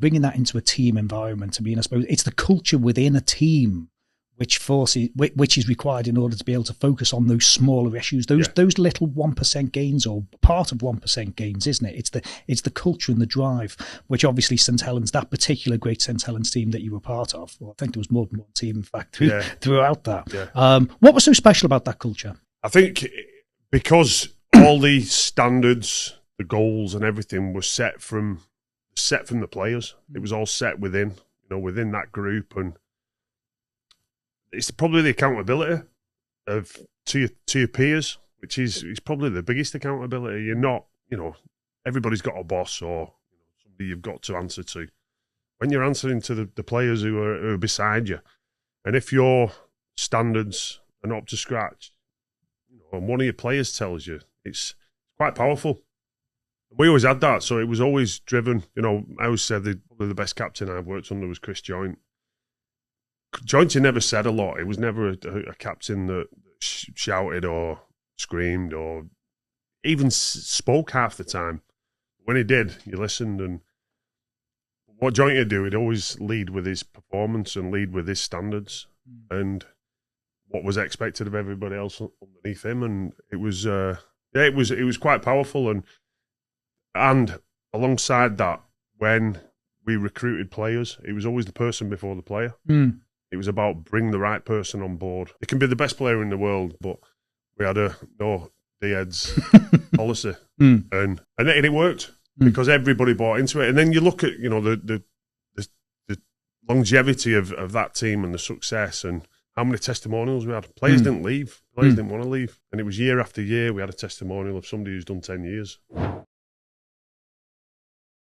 bringing that into a team environment. I mean, I suppose it's the culture within a team which is required in order to be able to focus on those smaller issues, those little 1% gains, or part of 1% gains, isn't it? It's the culture and the drive, which obviously St Helens, that particular great St Helens team that you were part of, well, I think there was more than one team, in fact, throughout that. Yeah. What was so special about that culture? I think because all the standards, the goals and everything was set from the players. It was all set within that group, and it's probably the accountability to your peers, which is probably the biggest accountability. You're not, everybody's got a boss or somebody you've got to answer to. When you're answering to the players who are beside you, and if your standards are not up to scratch, and one of your players tells you, it's quite powerful. We always had that, so it was always driven. I always said probably the best captain I've worked under was Chris Joynt. Jointy never said a lot. It was never a captain that shouted or screamed or even spoke half the time. When he did, you listened. And what Jointy would do, he'd always lead with his performance and lead with his standards and what was expected of everybody else underneath him. And it was, it was quite powerful. And alongside that, when we recruited players, it was always the person before the player. It was about bring the right person on board. It can be the best player in the world, but we had a no D-heads policy, and it worked because everybody bought into it. And then you look at the longevity of that team and the success and how many testimonials we had. Players didn't leave. Players didn't want to leave, and it was year after year we had a testimonial of somebody who's done 10 years.